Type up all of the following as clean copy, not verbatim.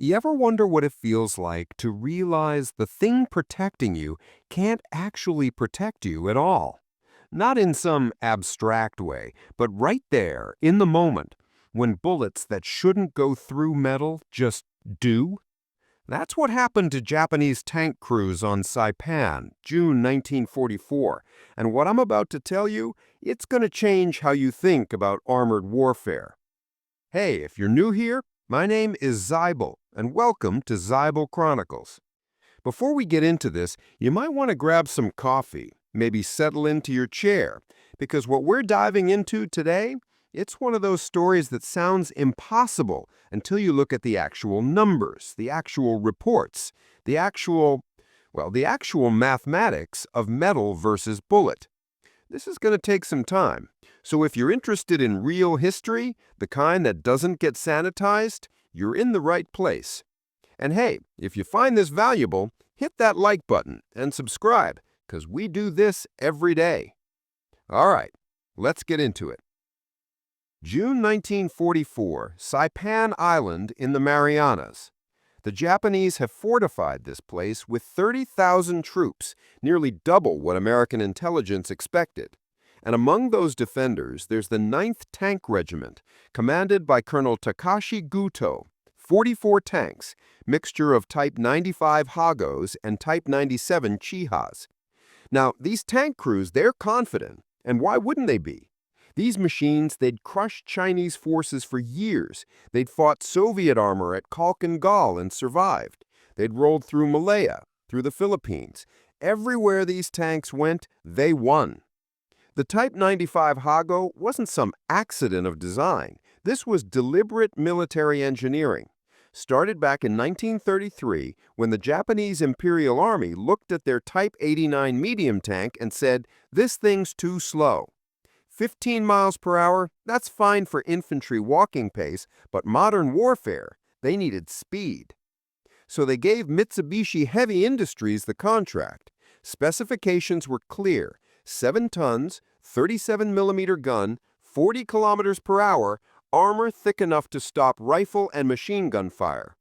You ever wonder what it feels like to realize the thing protecting you can't actually protect you at all? Not in some abstract way, but right there, in the moment, when bullets that shouldn't go through metal just do? That's what happened to Japanese tank crews on Saipan, June 1944. And what I'm about to tell you, it's going to change how you think about armored warfare. Hey, if you're new here, my name is Zybel, and welcome to Zybel Chronicles. Before we get into this, you might want to grab some coffee, maybe settle into your chair, because what we're diving into today, it's one of those stories that sounds impossible until you look at the actual numbers, the actual reports, the actual mathematics of metal versus bullet. This is going to take some time. So if you're interested in real history, the kind that doesn't get sanitized, you're in the right place. And hey, if you find this valuable, hit that like button and subscribe, because we do this every day. All right, let's get into it. June 1944, Saipan Island in the Marianas. The Japanese have fortified this place with 30,000 troops, nearly double what American intelligence expected. And among those defenders, there's the 9th Tank Regiment, commanded by Colonel Takashi Guto. 44 tanks, mixture of Type 95 Hagos and Type 97 Chihas. Now, these tank crews, they're confident, and why wouldn't they be? These machines, they'd crushed Chinese forces for years. They'd fought Soviet armor at Khalkhin Gol and survived. They'd rolled through Malaya, through the Philippines. Everywhere these tanks went, they won. The Type 95 Hago wasn't some accident of design. This was deliberate military engineering. Started back in 1933 when the Japanese Imperial Army looked at their Type 89 medium tank and said, "This thing's too slow." 15 miles per hour, that's fine for infantry walking pace, but modern warfare, they needed speed. So they gave Mitsubishi Heavy Industries the contract. Specifications were clear: 7 tons, 37mm gun, 40 kilometers per hour, armor thick enough to stop rifle and machine gun fire.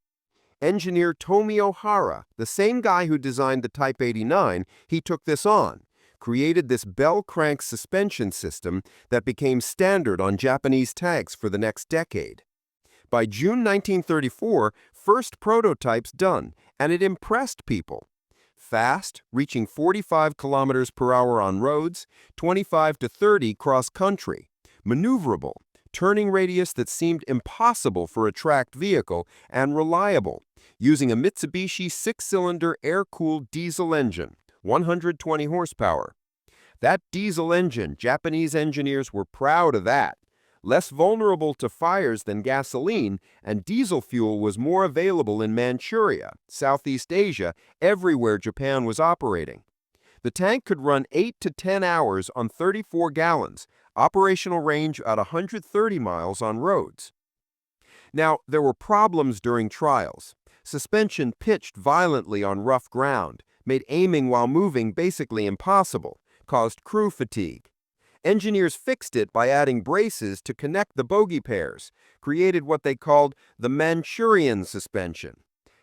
Engineer Tomio Hara, the same guy who designed the Type 89, he took this on, created this bell crank suspension system that became standard on Japanese tanks for the next decade. By June 1934, first prototypes done, and it impressed people. Fast, reaching 45 kilometers per hour on roads, 25 to 30 cross-country. Maneuverable, turning radius that seemed impossible for a tracked vehicle, and reliable, using a Mitsubishi 6-cylinder air-cooled diesel engine, 120 horsepower. That diesel engine, Japanese engineers were proud of that. Less vulnerable to fires than gasoline, and diesel fuel was more available in Manchuria, Southeast Asia, everywhere Japan was operating. The tank could run 8 to 10 hours on 34 gallons, operational range at 130 miles on roads. Now, there were problems during trials. Suspension pitched violently on rough ground, made aiming while moving basically impossible, caused crew fatigue. Engineers fixed it by adding braces to connect the bogey pairs, created what they called the Manchurian suspension.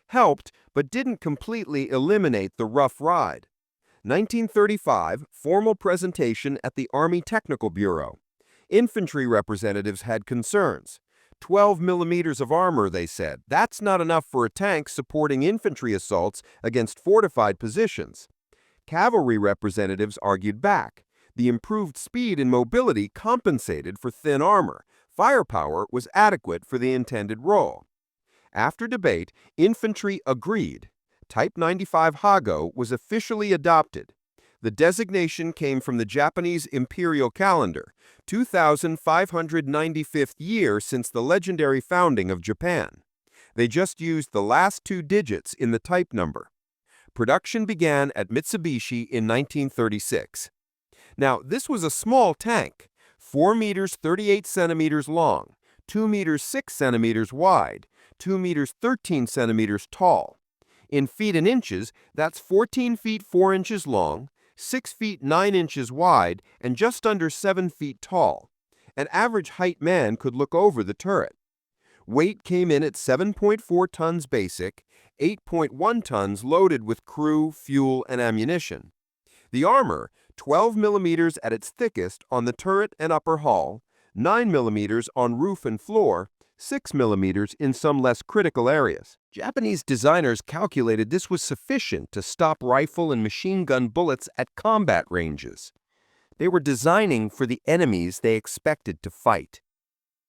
Helped, but didn't completely eliminate the rough ride. 1935, formal presentation at the Army Technical Bureau. Infantry representatives had concerns. 12 millimeters of armor, they said. That's not enough for a tank supporting infantry assaults against fortified positions. Cavalry representatives argued back. The improved speed and mobility compensated for thin armor. Firepower was adequate for the intended role. After debate, infantry agreed. Type 95 Hago was officially adopted. The designation came from the Japanese imperial calendar, 2595th year since the legendary founding of Japan. They just used the last 2 digits in the type number. Production began at Mitsubishi in 1936. Now, this was a small tank, 4 meters 38 centimeters long, 2 meters 6 centimeters wide, 2 meters 13 centimeters tall. In feet and inches, that's 14 feet 4 inches long, 6 feet 9 inches wide, and just under 7 feet tall. An average height man could look over the turret. Weight came in at 7.4 tons basic, 8.1 tons loaded with crew, fuel, and ammunition. The armor, 12 millimeters at its thickest on the turret and upper hull, 9 millimeters on roof and floor, 6 millimeters in some less critical areas. Japanese designers calculated this was sufficient to stop rifle and machine gun bullets at combat ranges. They were designing for the enemies they expected to fight.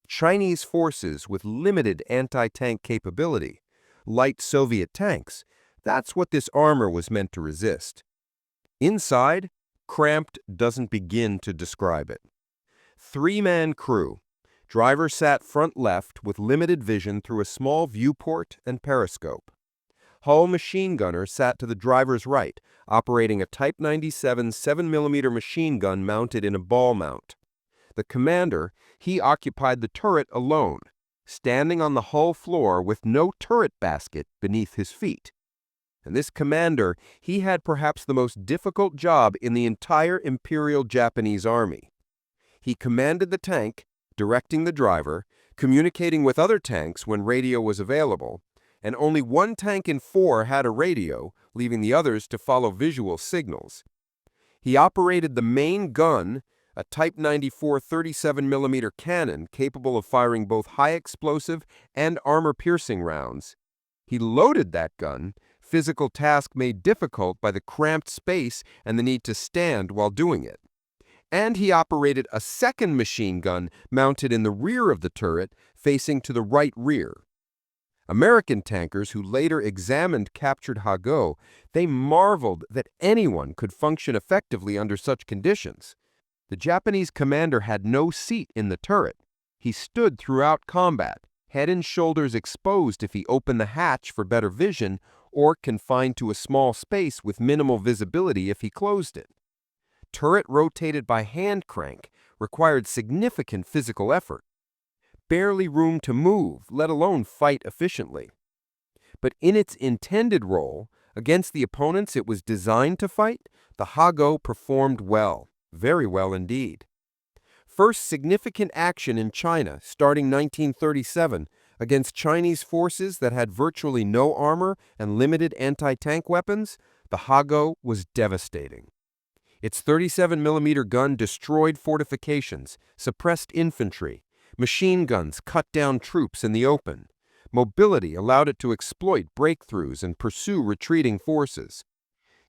Chinese forces with limited anti-tank capability, light Soviet tanks, that's what this armor was meant to resist. Inside, cramped doesn't begin to describe it. Three-man crew. Driver sat front left with limited vision through a small viewport and periscope. Hull machine gunner sat to the driver's right, operating a Type 97 7mm machine gun mounted in a ball mount. The commander, he occupied the turret alone, standing on the hull floor with no turret basket beneath his feet. And this commander, he had perhaps the most difficult job in the entire Imperial Japanese Army. He commanded the tank, directing the driver, communicating with other tanks when radio was available, and only one tank in 4 had a radio, leaving the others to follow visual signals. He operated the main gun, a Type 94 37mm cannon capable of firing both high explosive and armor-piercing rounds. He loaded that gun, physical task made difficult by the cramped space and the need to stand while doing it. And he operated a second machine gun mounted in the rear of the turret, facing to the right rear. American tankers who later examined captured Hago, they marveled that anyone could function effectively under such conditions. The Japanese commander had no seat in the turret. He stood throughout combat, head and shoulders exposed if he opened the hatch for better vision, or confined to a small space with minimal visibility if he closed it. Turret rotated by hand crank required significant physical effort. Barely room to move, let alone fight efficiently. But in its intended role, against the opponents it was designed to fight, the Hago performed well, very well indeed. First significant action in China, starting 1937, against Chinese forces that had virtually no armor and limited anti-tank weapons, the Hago was devastating. Its 37mm gun destroyed fortifications, suppressed infantry. Machine guns cut down troops in the open. Mobility allowed it to exploit breakthroughs and pursue retreating forces.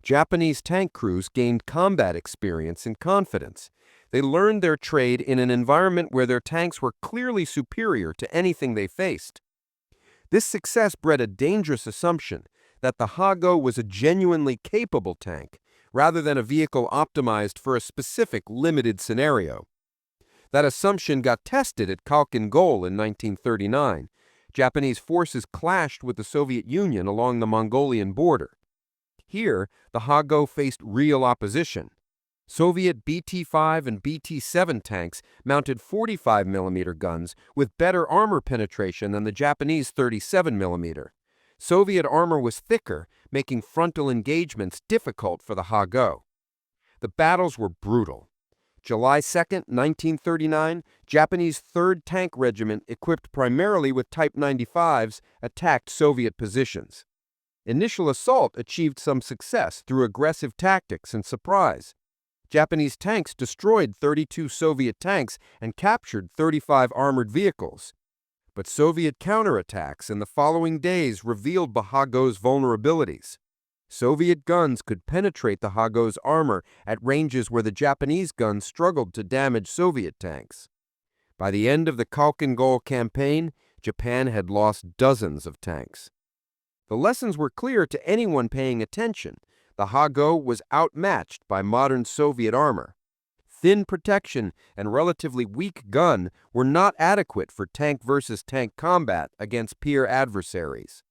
Japanese tank crews gained combat experience and confidence. They learned their trade in an environment where their tanks were clearly superior to anything they faced. This success bred a dangerous assumption that the Hago was a genuinely capable tank, rather than a vehicle optimized for a specific limited scenario. That assumption got tested at Khalkhin Gol in 1939. Japanese forces clashed with the Soviet Union along the Mongolian border. Here, the Hago faced real opposition. Soviet BT-5 and BT-7 tanks mounted 45mm guns with better armor penetration than the Japanese 37mm. Soviet armor was thicker, making frontal engagements difficult for the Hago. The battles were brutal. July 2, 1939, Japanese 3rd Tank Regiment, equipped primarily with Type 95s, attacked Soviet positions. Initial assault achieved some success through aggressive tactics and surprise. Japanese tanks destroyed 32 Soviet tanks and captured 35 armored vehicles. But Soviet counterattacks in the following days revealed the Hago's vulnerabilities. Soviet guns could penetrate the Hago's armor at ranges where the Japanese guns struggled to damage Soviet tanks. By the end of the Khalkhin Gol campaign, Japan had lost dozens of tanks. The lessons were clear to anyone paying attention. The Hago was outmatched by modern Soviet armor. Thin protection and relatively weak gun were not adequate for tank versus tank combat against peer adversaries.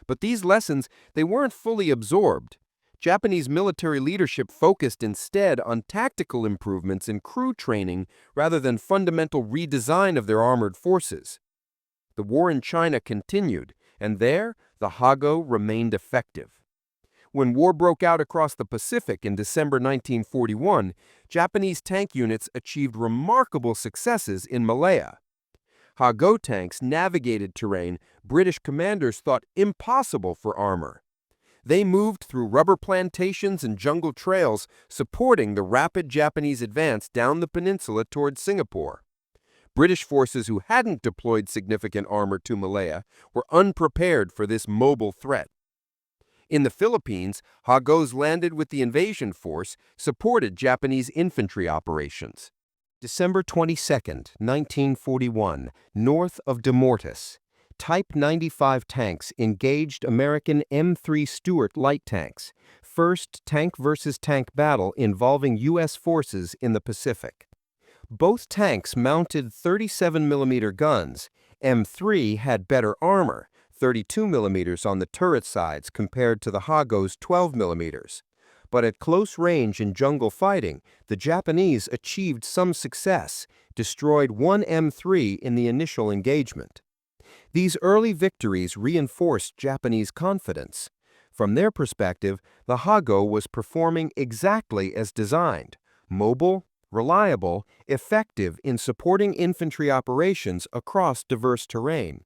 But these lessons, they weren't fully absorbed. Japanese military leadership focused instead on tactical improvements in crew training rather than fundamental redesign of their armored forces. The war in China continued, and there, the Hago remained effective. When war broke out across the Pacific in December 1941, Japanese tank units achieved remarkable successes in Malaya. Ha-Go tanks navigated terrain British commanders thought impossible for armor. They moved through rubber plantations and jungle trails, supporting the rapid Japanese advance down the peninsula toward Singapore. British forces who hadn't deployed significant armor to Malaya were unprepared for this mobile threat. In the Philippines, Ha-Gos landed with the invasion force, supported Japanese infantry operations. December 22, 1941, north of De Mortis, Type 95 tanks engaged American M3 Stuart light tanks, first tank versus tank battle involving U.S. forces in the Pacific. Both tanks mounted 37mm guns. M3 had better armor, 32mm on the turret sides compared to the Ha-Go's 12mm. But at close range in jungle fighting, the Japanese achieved some success, destroyed one M3 in the initial engagement. These early victories reinforced Japanese confidence. From their perspective, the Ha-Go was performing exactly as designed: mobile, reliable, effective in supporting infantry operations across diverse terrain.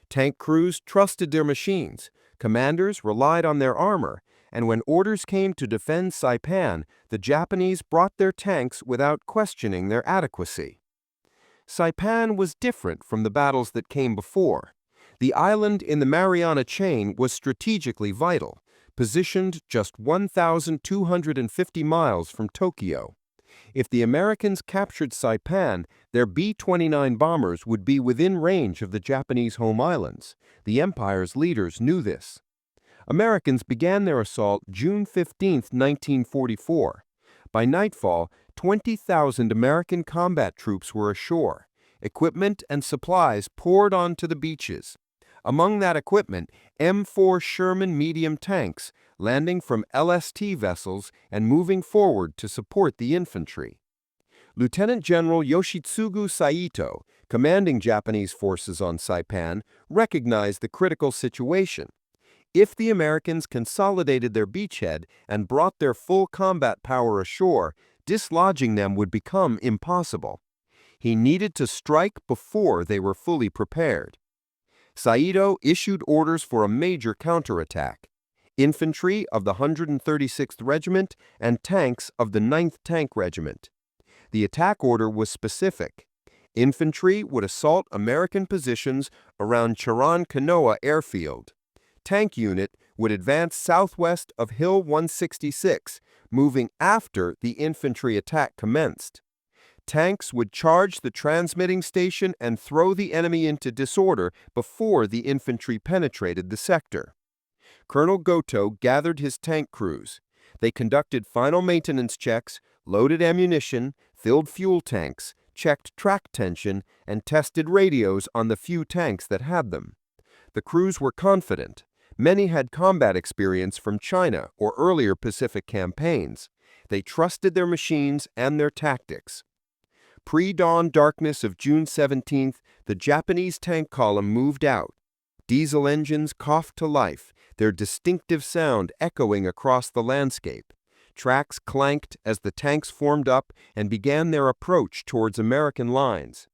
Tank crews trusted their machines, commanders relied on their armor, and when orders came to defend Saipan, the Japanese brought their tanks without questioning their adequacy. Saipan was different from the battles that came before. The island in the Mariana Chain was strategically vital, positioned just 1,250 miles from Tokyo. If the Americans captured Saipan, their B-29 bombers would be within range of the Japanese home islands. The empire's leaders knew this. Americans began their assault June 15, 1944. By nightfall, 20,000 American combat troops were ashore. Equipment and supplies poured onto the beaches. Among that equipment, M4 Sherman medium tanks, landing from LST vessels and moving forward to support the infantry. Lieutenant General Yoshitsugu Saito, commanding Japanese forces on Saipan, recognized the critical situation. If the Americans consolidated their beachhead and brought their full combat power ashore, dislodging them would become impossible. He needed to strike before they were fully prepared. Saito issued orders for a major counterattack. Infantry of the 136th Regiment and tanks of the 9th Tank Regiment. The attack order was specific. Infantry would assault American positions around Charan Kanoa Airfield. Tank unit would advance southwest of Hill 166, moving after the infantry attack commenced. Tanks would charge the transmitting station and throw the enemy into disorder before the infantry penetrated the sector. Colonel Goto gathered his tank crews. They conducted final maintenance checks, loaded ammunition, filled fuel tanks, checked track tension, and tested radios on the few tanks that had them. The crews were confident. Many had combat experience from China or earlier Pacific campaigns. They trusted their machines and their tactics. Pre-dawn darkness of June 17th, the Japanese tank column moved out. Diesel engines coughed to life, their distinctive sound echoing across the landscape. Tracks clanked as the tanks formed up and began their approach towards American lines.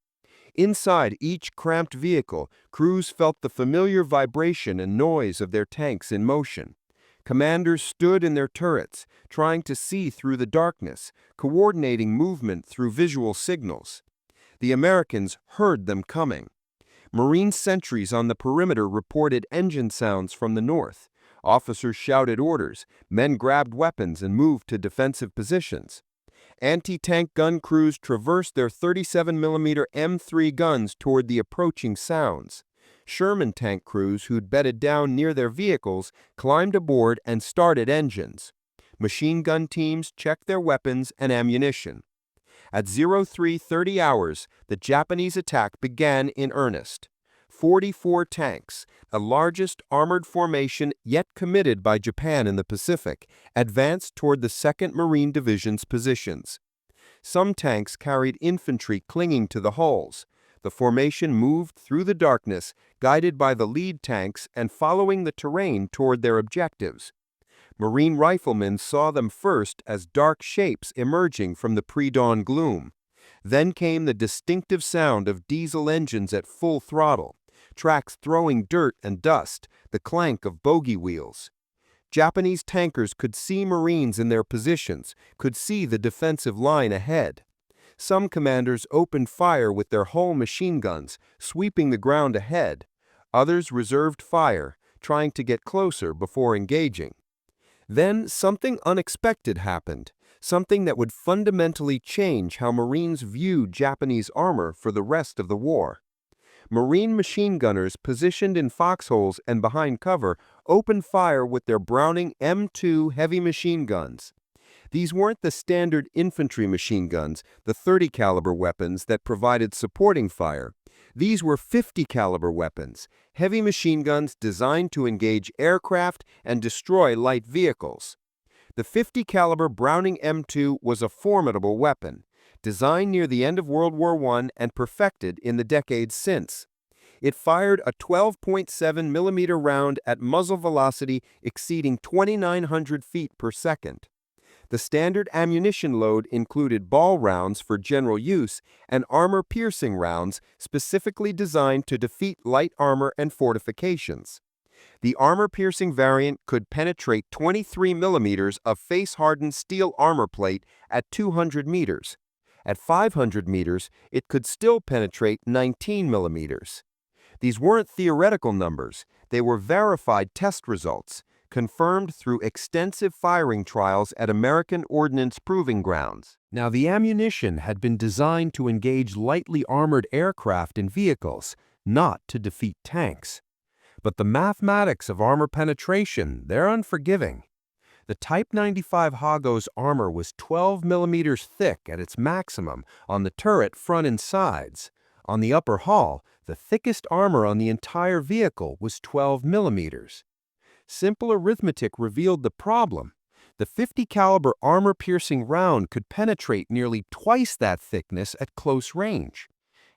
Inside each cramped vehicle, crews felt the familiar vibration and noise of their tanks in motion. Commanders stood in their turrets, trying to see through the darkness, coordinating movement through visual signals. The Americans heard them coming. Marine sentries on the perimeter reported engine sounds from the north. Officers shouted orders, men grabbed weapons and moved to defensive positions. Anti-tank gun crews traversed their 37mm M3 guns toward the approaching sounds. Sherman tank crews who'd bedded down near their vehicles climbed aboard and started engines. Machine gun teams checked their weapons and ammunition. At 0330 hours, the Japanese attack began in earnest. 44 tanks, the largest armored formation yet committed by Japan in the Pacific, advanced toward the 2nd Marine Division's positions. Some tanks carried infantry clinging to the hulls. The formation moved through the darkness, guided by the lead tanks and following the terrain toward their objectives. Marine riflemen saw them first as dark shapes emerging from the pre-dawn gloom. Then came the distinctive sound of diesel engines at full throttle, tracks throwing dirt and dust, the clank of bogie wheels. Japanese tankers could see Marines in their positions, could see the defensive line ahead. Some commanders opened fire with their hull machine guns, sweeping the ground ahead. Others reserved fire, trying to get closer before engaging. Then something unexpected happened, something that would fundamentally change how Marines viewed Japanese armor for the rest of the war. Marine machine gunners positioned in foxholes and behind cover opened fire with their Browning M2 heavy machine guns. These weren't the standard infantry machine guns, the 30 caliber weapons that provided supporting fire. These were 50 caliber weapons, heavy machine guns designed to engage aircraft and destroy light vehicles. The 50 caliber Browning M2 was a formidable weapon, designed near the end of World War I and perfected in the decades since. It fired a 12.7 millimeter round at muzzle velocity exceeding 2,900 feet per second. The standard ammunition load included ball rounds for general use and armor-piercing rounds specifically designed to defeat light armor and fortifications. The armor-piercing variant could penetrate 23 millimeters of face-hardened steel armor plate at 200 meters. At 500 meters, it could still penetrate 19 millimeters. These weren't theoretical numbers, they were verified test results, confirmed through extensive firing trials at American Ordnance Proving Grounds. Now, the ammunition had been designed to engage lightly armored aircraft and vehicles, not to defeat tanks. But the mathematics of armor penetration, they're unforgiving. The Type 95 Hago's armor was 12 millimeters thick at its maximum on the turret front and sides. On the upper hull, the thickest armor on the entire vehicle was 12 millimeters. Simple arithmetic revealed the problem. The 50 caliber armor-piercing round could penetrate nearly twice that thickness at close range.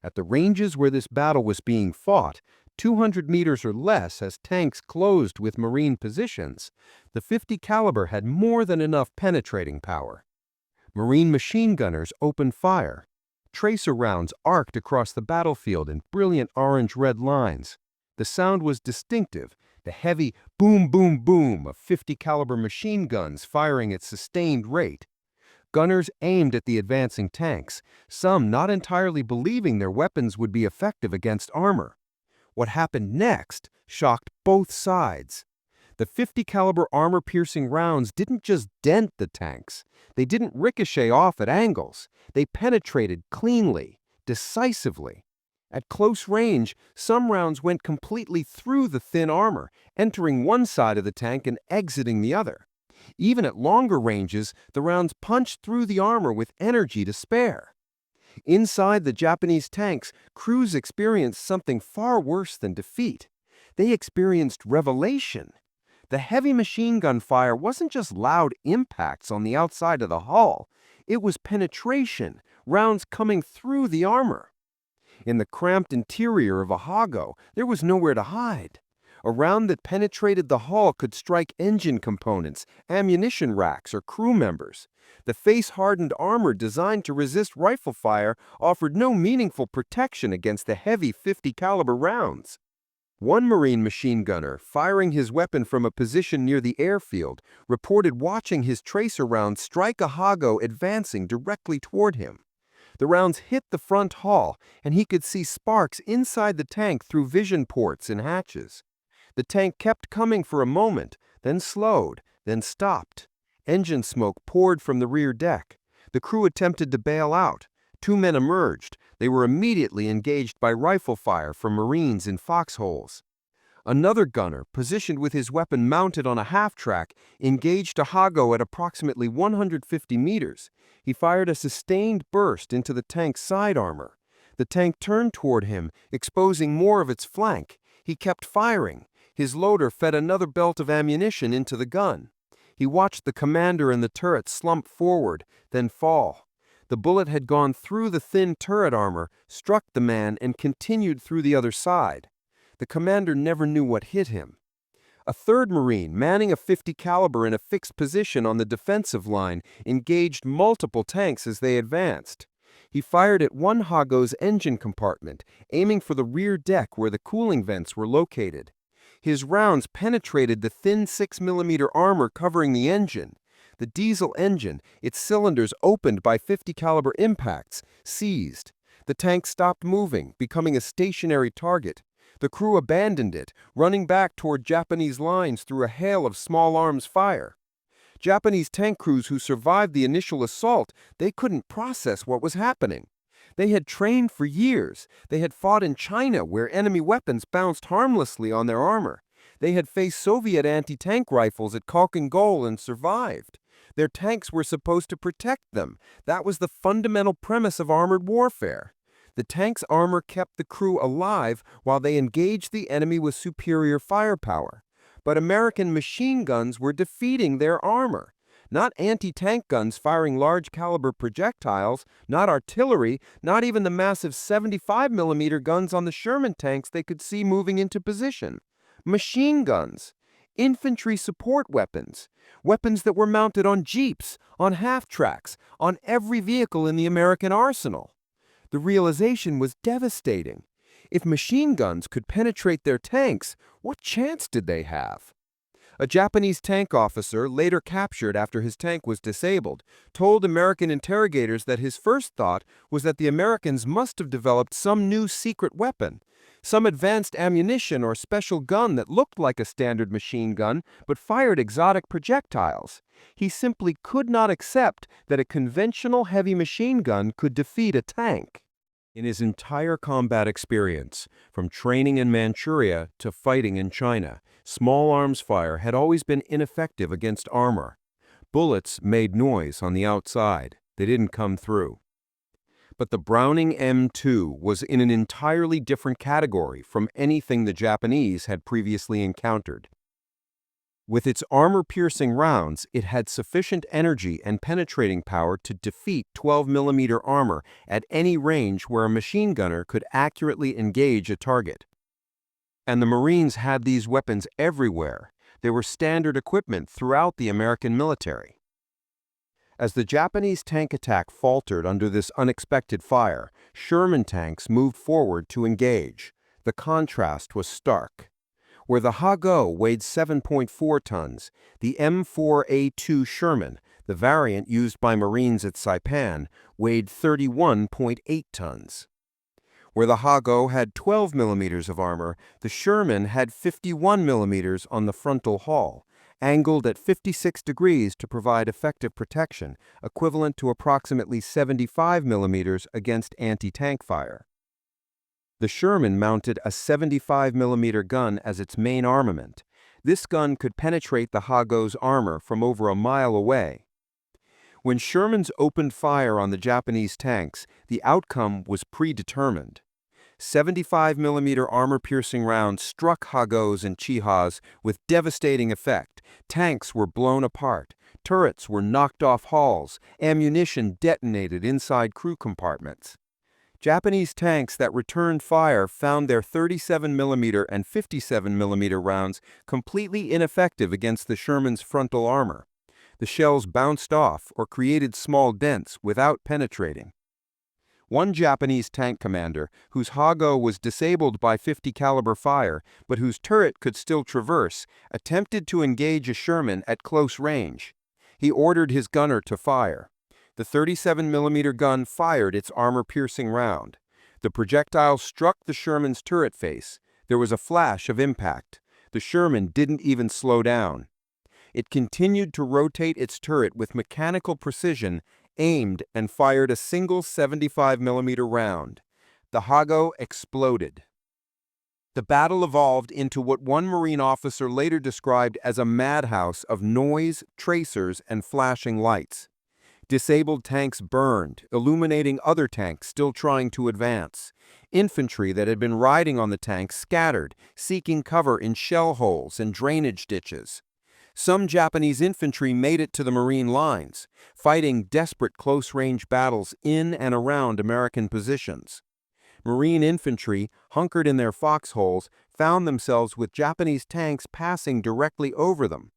At the ranges where this battle was being fought, 200 meters or less as tanks closed with Marine positions, the 50 caliber had more than enough penetrating power. Marine machine gunners opened fire. Tracer rounds arced across the battlefield in brilliant orange-red lines. The sound was distinctive, the heavy boom, boom, boom of 50 caliber machine guns firing at sustained rate. Gunners aimed at the advancing tanks, some not entirely believing their weapons would be effective against armor. What happened next shocked both sides. The 50 caliber armor-piercing rounds didn't just dent the tanks. They didn't ricochet off at angles. They penetrated cleanly, decisively. At close range, some rounds went completely through the thin armor, entering one side of the tank and exiting the other. Even at longer ranges, the rounds punched through the armor with energy to spare. Inside the Japanese tanks, crews experienced something far worse than defeat. They experienced revelation. The heavy machine gun fire wasn't just loud impacts on the outside of the hull. It was penetration, rounds coming through the armor. In the cramped interior of a Hago, there was nowhere to hide. A round that penetrated the hull could strike engine components, ammunition racks, or crew members. The face-hardened armor designed to resist rifle fire offered no meaningful protection against the heavy 50 caliber rounds. One Marine machine gunner, firing his weapon from a position near the airfield, reported watching his tracer round strike a Hago advancing directly toward him. The rounds hit the front hull, and he could see sparks inside the tank through vision ports and hatches. The tank kept coming for a moment, then slowed, then stopped. Engine smoke poured from the rear deck. The crew attempted to bail out. 2 men emerged. They were immediately engaged by rifle fire from Marines in foxholes. Another gunner, positioned with his weapon mounted on a half-track, engaged a Hago at approximately 150 meters. He fired a sustained burst into the tank's side armor. The tank turned toward him, exposing more of its flank. He kept firing. His loader fed another belt of ammunition into the gun. He watched the commander and the turret slump forward, then fall. The bullet had gone through the thin turret armor, struck the man, and continued through the other side. The commander never knew what hit him. A third Marine, manning a 50 caliber in a fixed position on the defensive line, engaged multiple tanks as they advanced. He fired at one Hago's engine compartment, aiming for the rear deck where the cooling vents were located. His rounds penetrated the thin 6mm armor covering the engine. The diesel engine, its cylinders opened by 50 caliber impacts, seized. The tank stopped moving, becoming a stationary target. The crew abandoned it, running back toward Japanese lines through a hail of small arms fire. Japanese tank crews who survived the initial assault, they couldn't process what was happening. They had trained for years. They had fought in China where enemy weapons bounced harmlessly on their armor. They had faced Soviet anti-tank rifles at Khalkhin Gol and survived. Their tanks were supposed to protect them. That was the fundamental premise of armored warfare. The tank's armor kept the crew alive while they engaged the enemy with superior firepower. But American machine guns were defeating their armor. Not anti-tank guns firing large-caliber projectiles, not artillery, not even the massive 75mm guns on the Sherman tanks they could see moving into position. Machine guns. Infantry support weapons. Weapons that were mounted on jeeps, on half-tracks, on every vehicle in the American arsenal. The realization was devastating. If machine guns could penetrate their tanks, what chance did they have? A Japanese tank officer, later captured after his tank was disabled, told American interrogators that his first thought was that the Americans must have developed some new secret weapon, some advanced ammunition or special gun that looked like a standard machine gun but fired exotic projectiles. He simply could not accept that a conventional heavy machine gun could defeat a tank. In his entire combat experience, from training in Manchuria to fighting in China, small arms fire had always been ineffective against armor. Bullets made noise on the outside. They didn't come through. But the Browning M2 was in an entirely different category from anything the Japanese had previously encountered. With its armor-piercing rounds, it had sufficient energy and penetrating power to defeat 12mm armor at any range where a machine gunner could accurately engage a target. And the Marines had these weapons everywhere. They were standard equipment throughout the American military. As the Japanese tank attack faltered under this unexpected fire, Sherman tanks moved forward to engage. The contrast was stark. Where the Hago weighed 7.4 tons, the M4A2 Sherman, the variant used by Marines at Saipan, weighed 31.8 tons. Where the Hago had 12mm of armor, the Sherman had 51mm on the frontal hull, angled at 56 degrees to provide effective protection, equivalent to approximately 75mm against anti-tank fire. The Sherman mounted a 75mm gun as its main armament. This gun could penetrate the Hago's armor from over a mile away. When Shermans opened fire on the Japanese tanks, the outcome was predetermined. 75mm armor-piercing rounds struck Hagos and Chihas with devastating effect. Tanks were blown apart. Turrets were knocked off hulls. Ammunition detonated inside crew compartments. Japanese tanks that returned fire found their 37mm and 57mm rounds completely ineffective against the Sherman's frontal armor. The shells bounced off or created small dents without penetrating. One Japanese tank commander, whose Hago was disabled by 50 caliber fire, but whose turret could still traverse, attempted to engage a Sherman at close range. He ordered his gunner to fire. The 37mm gun fired its armor-piercing round. The projectile struck the Sherman's turret face. There was a flash of impact. The Sherman didn't even slow down. It continued to rotate its turret with mechanical precision, aimed and fired a single 75mm round. The Hago exploded. The battle evolved into what one Marine officer later described as a madhouse of noise, tracers, and flashing lights. Disabled tanks burned, illuminating other tanks still trying to advance. Infantry that had been riding on the tanks scattered, seeking cover in shell holes and drainage ditches. Some Japanese infantry made it to the Marine lines, fighting desperate close-range battles in and around American positions. Marine infantry, hunkered in their foxholes, found themselves with Japanese tanks passing directly over them.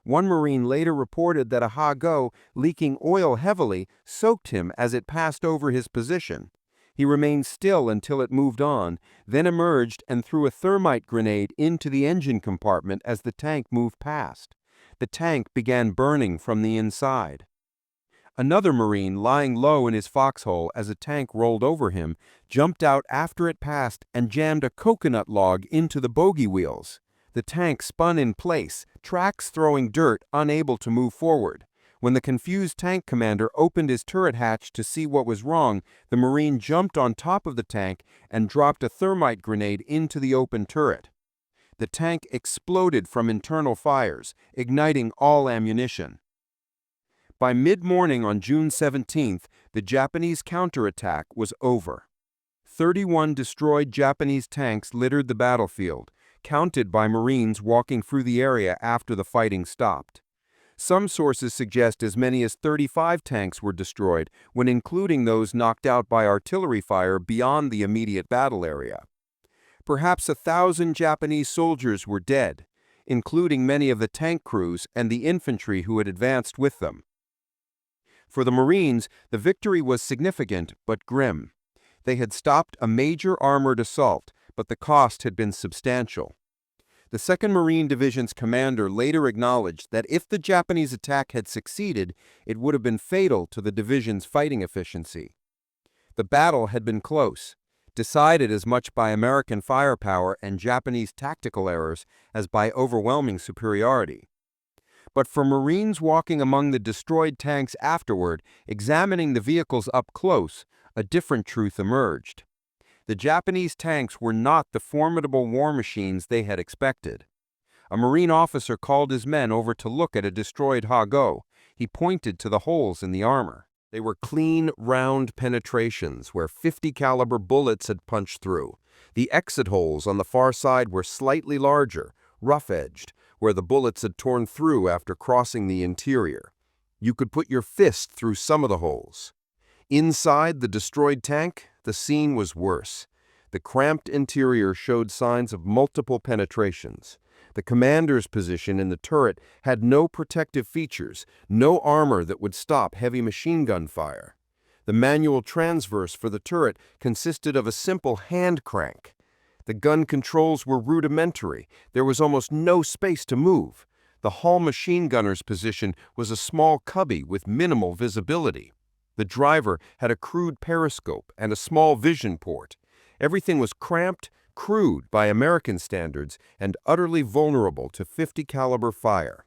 One Marine later reported that a Ha-Go, leaking oil heavily, soaked him as it passed over his position. He remained still until it moved on, then emerged and threw a thermite grenade into the engine compartment as the tank moved past. The tank began burning from the inside. Another Marine, lying low in his foxhole as a tank rolled over him, jumped out after it passed and jammed a coconut log into the bogie wheels. The tank spun in place, tracks throwing dirt, unable to move forward. When the confused tank commander opened his turret hatch to see what was wrong, the Marine jumped on top of the tank and dropped a thermite grenade into the open turret. The tank exploded from internal fires, igniting all ammunition. By mid-morning on June 17th, the Japanese counterattack was over. 31 destroyed Japanese tanks littered the battlefield, counted by Marines walking through the area after the fighting stopped. Some sources suggest as many as 35 tanks were destroyed, when including those knocked out by artillery fire beyond the immediate battle area. Perhaps 1,000 Japanese soldiers were dead, including many of the tank crews and the infantry who had advanced with them. For the Marines, the victory was significant but grim. They had stopped a major armored assault, but the cost had been substantial. The 2nd Marine Division's commander later acknowledged that if the Japanese attack had succeeded, it would have been fatal to the division's fighting efficiency. The battle had been close, decided as much by American firepower and Japanese tactical errors as by overwhelming superiority. But for Marines walking among the destroyed tanks afterward, examining the vehicles up close, a different truth emerged. The Japanese tanks were not the formidable war machines they had expected. A Marine officer called his men over to look at a destroyed Ha-Go. He pointed to the holes in the armor. They were clean, round penetrations where .50 caliber bullets had punched through. The exit holes on the far side were slightly larger, rough-edged, where the bullets had torn through after crossing the interior. You could put your fist through some of the holes. Inside the destroyed tank, the scene was worse. The cramped interior showed signs of multiple penetrations. The commander's position in the turret had no protective features, no armor that would stop heavy machine gun fire. The manual transverse for the turret consisted of a simple hand crank. The gun controls were rudimentary. There was almost no space to move. The Hall machine gunner's position was a small cubby with minimal visibility. The driver had a crude periscope and a small vision port. Everything was cramped, crude by American standards, and utterly vulnerable to .50 caliber fire.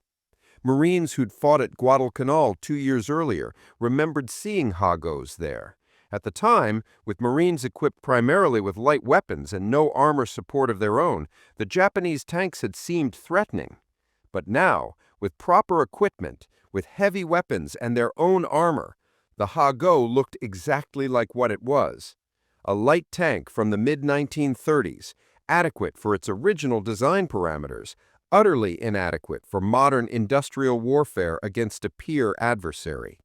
Marines who'd fought at Guadalcanal 2 years earlier remembered seeing Ha-Gos there. At the time, with Marines equipped primarily with light weapons and no armor support of their own, the Japanese tanks had seemed threatening. But now, with proper equipment, with heavy weapons and their own armor, the Ha-Go looked exactly like what it was. A light tank from the mid-1930s, adequate for its original design parameters, utterly inadequate for modern industrial warfare against a peer adversary.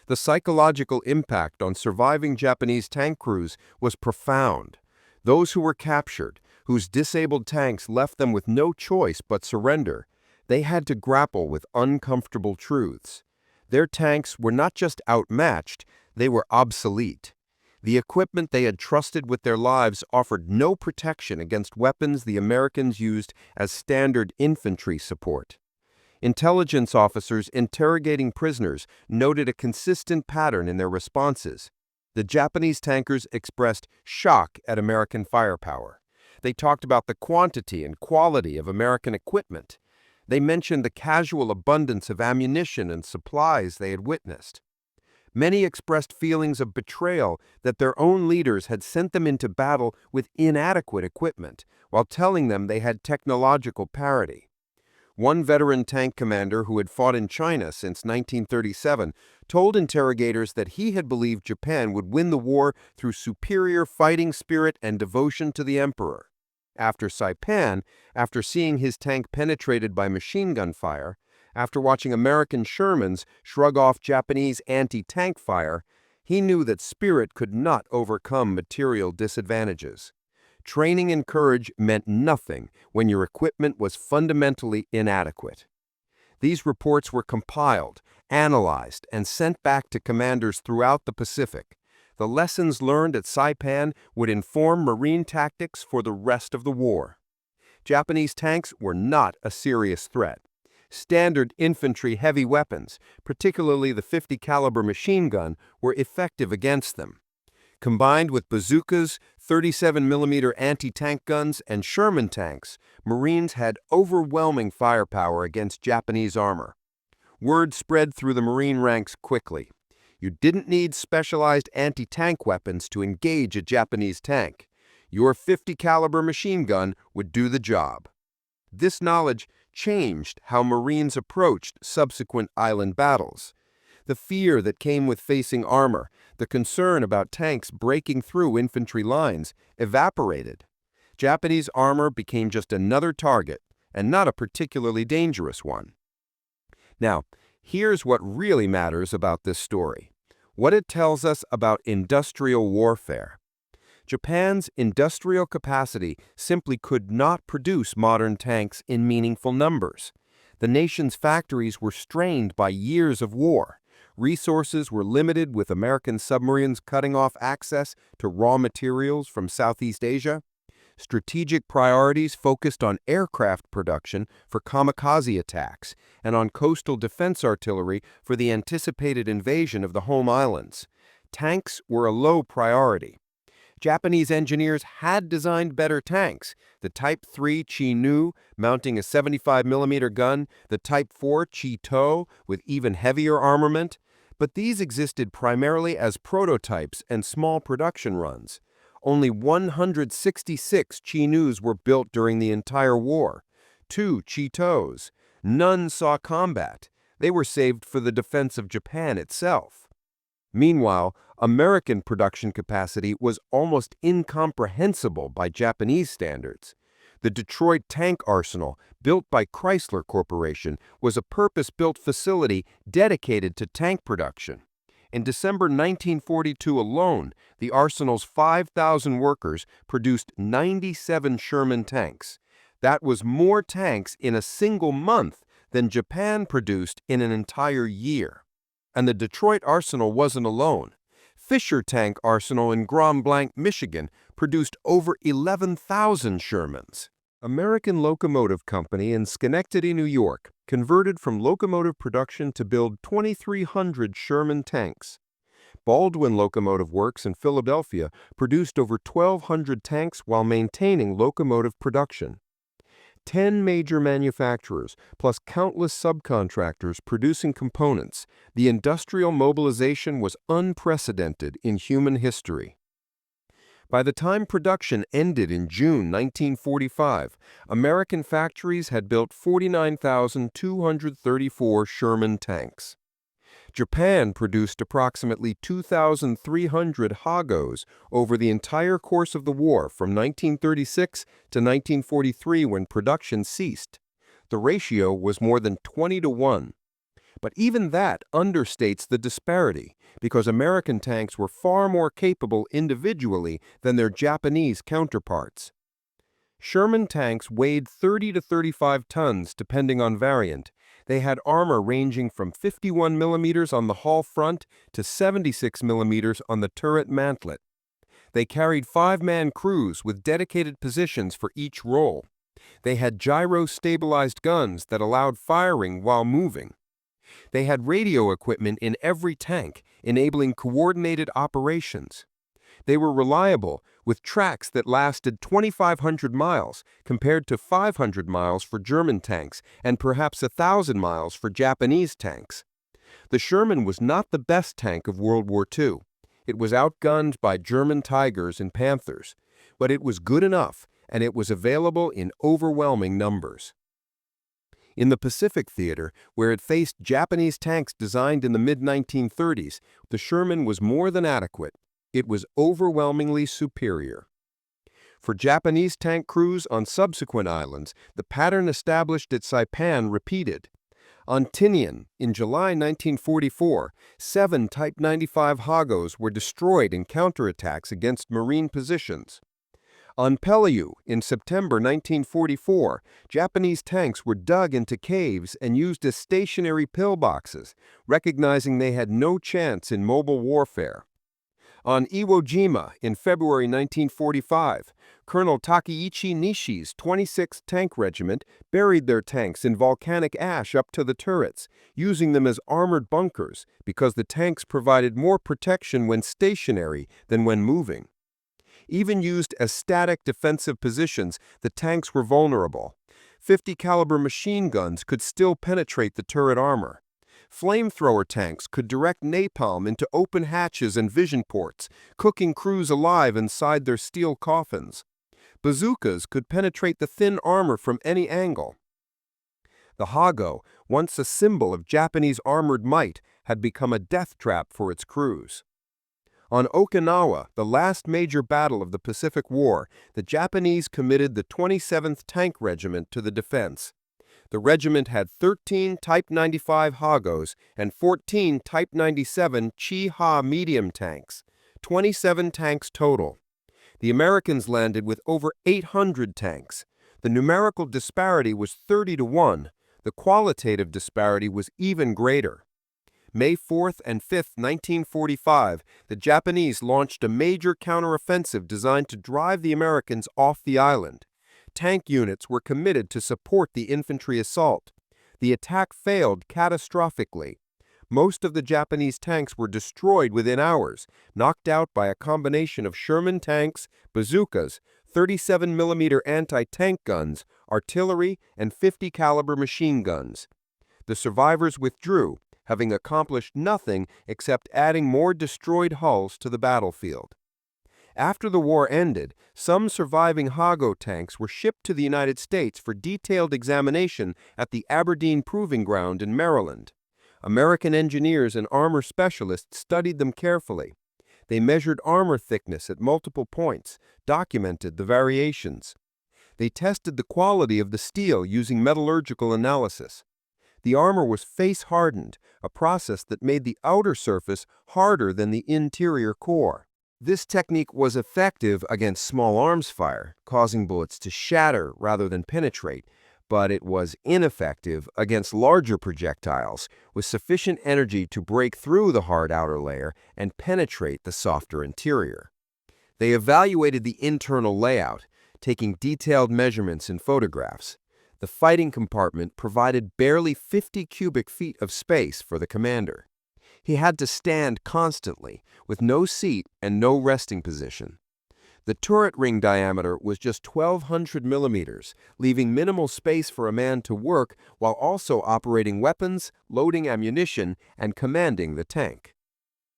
The psychological impact on surviving Japanese tank crews was profound. Those who were captured, whose disabled tanks left them with no choice but surrender, they had to grapple with uncomfortable truths. Their tanks were not just outmatched, they were obsolete. The equipment they had trusted with their lives offered no protection against weapons the Americans used as standard infantry support. Intelligence officers interrogating prisoners noted a consistent pattern in their responses. The Japanese tankers expressed shock at American firepower. They talked about the quantity and quality of American equipment. They mentioned the casual abundance of ammunition and supplies they had witnessed. Many expressed feelings of betrayal that their own leaders had sent them into battle with inadequate equipment, while telling them they had technological parity. One veteran tank commander who had fought in China since 1937 told interrogators that he had believed Japan would win the war through superior fighting spirit and devotion to the emperor. After Saipan, after seeing his tank penetrated by machine gun fire, after watching American Shermans shrug off Japanese anti-tank fire, he knew that spirit could not overcome material disadvantages. Training and courage meant nothing when your equipment was fundamentally inadequate. These reports were compiled, analyzed, and sent back to commanders throughout the Pacific. The lessons learned at Saipan would inform Marine tactics for the rest of the war. Japanese tanks were not a serious threat. Standard infantry heavy weapons, particularly the 50 caliber machine gun, were effective against them. Combined with bazookas, 37mm anti-tank guns, and Sherman tanks, Marines had overwhelming firepower against Japanese armor. Word spread through the Marine ranks quickly. You didn't need specialized anti-tank weapons to engage a Japanese tank. Your 50 caliber machine gun would do the job. This knowledge changed how Marines approached subsequent island battles. The fear that came with facing armor, the concern about tanks breaking through infantry lines, evaporated. Japanese armor became just another target, and not a particularly dangerous one. Now, here's what really matters about this story: what it tells us about industrial warfare. Japan's industrial capacity simply could not produce modern tanks in meaningful numbers. The nation's factories were strained by years of war. Resources were limited, with American submarines cutting off access to raw materials from Southeast Asia. Strategic priorities focused on aircraft production for kamikaze attacks and on coastal defense artillery for the anticipated invasion of the home islands. Tanks were a low priority. Japanese engineers had designed better tanks: the Type 3 Chi-Nu, mounting a 75mm gun, the Type 4 Chi-To, with even heavier armament, but these existed primarily as prototypes and small production runs. Only 166 Chi-Nus were built during the entire war. 2 Chi-Tos. None saw combat. They were saved for the defense of Japan itself. Meanwhile, American production capacity was almost incomprehensible by Japanese standards. The Detroit Tank Arsenal, built by Chrysler Corporation, was a purpose-built facility dedicated to tank production. In December 1942 alone, the arsenal's 5,000 workers produced 97 Sherman tanks. That was more tanks in a single month than Japan produced in an entire year. And the Detroit Arsenal wasn't alone. Fisher Tank Arsenal in Grand Blanc, Michigan, produced over 11,000 Shermans. American Locomotive Company in Schenectady, New York, converted from locomotive production to build 2,300 Sherman tanks. Baldwin Locomotive Works in Philadelphia produced over 1,200 tanks while maintaining locomotive production. 10 major manufacturers, plus countless subcontractors producing components, the industrial mobilization was unprecedented in human history. By the time production ended in June 1945, American factories had built 49,234 Sherman tanks. Japan produced approximately 2,300 Hagos over the entire course of the war from 1936 to 1943, when production ceased. The ratio was more than 20 to 1. But even that understates the disparity, because American tanks were far more capable individually than their Japanese counterparts. Sherman tanks weighed 30 to 35 tons depending on variant. They had armor ranging from 51mm on the hull front to 76mm on the turret mantlet. They carried 5-man crews with dedicated positions for each role. They had gyro-stabilized guns that allowed firing while moving. They had radio equipment in every tank, enabling coordinated operations. They were reliable, with tracks that lasted 2,500 miles compared to 500 miles for German tanks and perhaps 1,000 miles for Japanese tanks. The Sherman was not the best tank of World War II. It was outgunned by German Tigers and Panthers, but it was good enough, and it was available in overwhelming numbers. In the Pacific Theater, where it faced Japanese tanks designed in the mid-1930s, the Sherman was more than adequate. It was overwhelmingly superior. For Japanese tank crews on subsequent islands, the pattern established at Saipan repeated. On Tinian, in July 1944, 7 Type 95 Hagos were destroyed in counterattacks against Marine positions. On Peleliu, in September 1944, Japanese tanks were dug into caves and used as stationary pillboxes, recognizing they had no chance in mobile warfare. On Iwo Jima, in February 1945, Colonel Takeichi Nishi's 26th Tank Regiment buried their tanks in volcanic ash up to the turrets, using them as armored bunkers because the tanks provided more protection when stationary than when moving. Even used as static defensive positions, the tanks were vulnerable. 50 caliber machine guns could still penetrate the turret armor. Flamethrower tanks could direct napalm into open hatches and vision ports, cooking crews alive inside their steel coffins. Bazookas could penetrate the thin armor from any angle. The Hago, once a symbol of Japanese armored might, had become a death trap for its crews. On Okinawa, the last major battle of the Pacific War, the Japanese committed the 27th Tank Regiment to the defense. The regiment had 13 Type 95 Hagos and 14 Type 97 Chi-Ha medium tanks, 27 tanks total. The Americans landed with over 800 tanks. The numerical disparity was 30-1. The qualitative disparity was even greater. May 4th and 5th, 1945, the Japanese launched a major counteroffensive designed to drive the Americans off the island. Tank units were committed to support the infantry assault. The attack failed catastrophically. Most of the Japanese tanks were destroyed within hours, knocked out by a combination of Sherman tanks, bazookas, 37mm anti-tank guns, artillery, and 50 caliber machine guns. The survivors withdrew, having accomplished nothing except adding more destroyed hulls to the battlefield. After the war ended, some surviving Hago tanks were shipped to the United States for detailed examination at the Aberdeen Proving Ground in Maryland. American engineers and armor specialists studied them carefully. They measured armor thickness at multiple points, documented the variations. They tested the quality of the steel using metallurgical analysis. The armor was face-hardened, a process that made the outer surface harder than the interior core. This technique was effective against small arms fire, causing bullets to shatter rather than penetrate, but it was ineffective against larger projectiles with sufficient energy to break through the hard outer layer and penetrate the softer interior. They evaluated the internal layout, taking detailed measurements in photographs. The fighting compartment provided barely 50 cubic feet of space for the commander. He had to stand constantly, with no seat and no resting position. The turret ring diameter was just 1,200 millimeters, leaving minimal space for a man to work while also operating weapons, loading ammunition, and commanding the tank.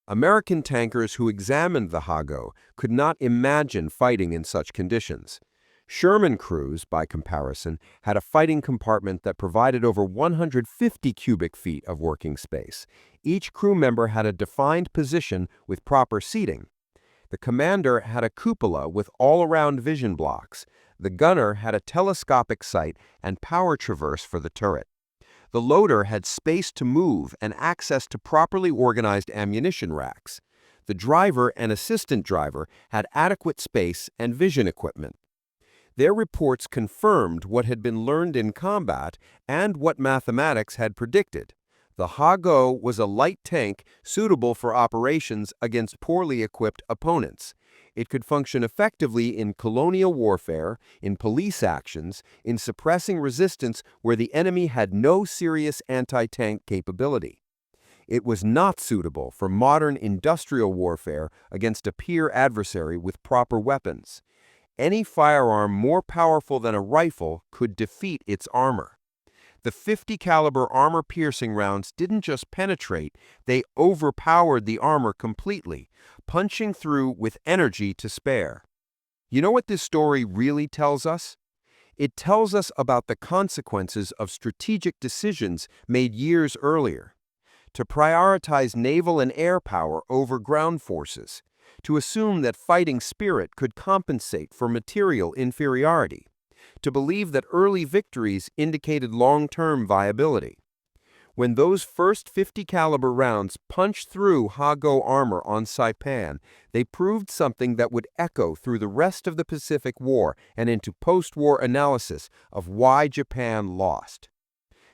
American tankers who examined the Hago could not imagine fighting in such conditions. Sherman crews, by comparison, had a fighting compartment that provided over 150 cubic feet of working space. Each crew member had a defined position with proper seating. The commander had a cupola with all-around vision blocks. The gunner had a telescopic sight and power traverse for the turret. The loader had space to move and access to properly organized ammunition racks. The driver and assistant driver had adequate space and vision equipment. Their reports confirmed what had been learned in combat and what mathematics had predicted. The Hago was a light tank suitable for operations against poorly equipped opponents. It could function effectively in colonial warfare, in police actions, in suppressing resistance where the enemy had no serious anti-tank capability. It was not suitable for modern industrial warfare against a peer adversary with proper weapons. Any firearm more powerful than a rifle could defeat its armor. The 50 caliber armor-piercing rounds didn't just penetrate, they overpowered the armor completely, punching through with energy to spare. You know what this story really tells us? It tells us about the consequences of strategic decisions made years earlier. To prioritize naval and air power over ground forces, to assume that fighting spirit could compensate for material inferiority, to believe that early victories indicated long-term viability. When those first 50 caliber rounds punched through Hago armor on Saipan, they proved something that would echo through the rest of the Pacific War and into post-war analysis of why Japan lost.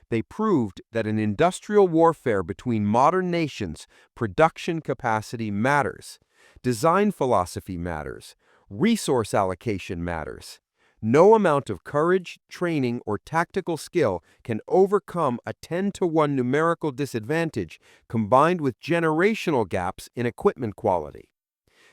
They proved that in industrial warfare between modern nations, production capacity matters, design philosophy matters, resource allocation matters. No amount of courage, training, or tactical skill can overcome a 10-to-1 numerical disadvantage combined with generational gaps in equipment quality.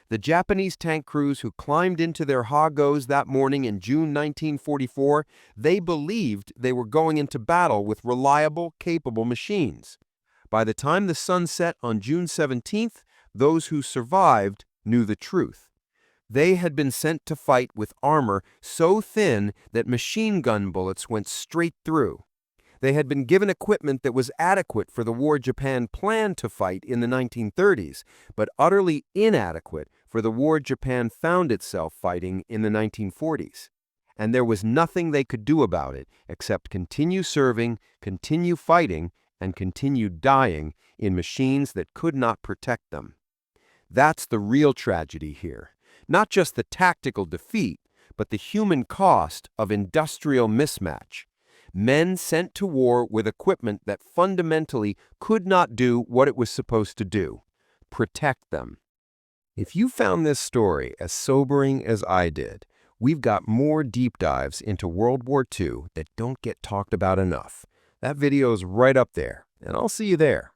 The Japanese tank crews who climbed into their Hagos that morning in June 1944, they believed they were going into battle with reliable, capable machines. By the time the sun set on June 17th, those who survived knew the truth. They had been sent to fight with armor so thin that machine gun bullets went straight through. They had been given equipment that was adequate for the war Japan planned to fight in the 1930s, but utterly inadequate for the war Japan found itself fighting in the 1940s. And there was nothing they could do about it except continue serving, continue fighting, and continue dying in machines that could not protect them. That's the real tragedy here. Not just the tactical defeat, but the human cost of industrial mismatch. Men sent to war with equipment that fundamentally could not do what it was supposed to do: protect them. If you found this story as sobering as I did, we've got more deep dives into World War II that don't get talked about enough. That video's right up there, and I'll see you there.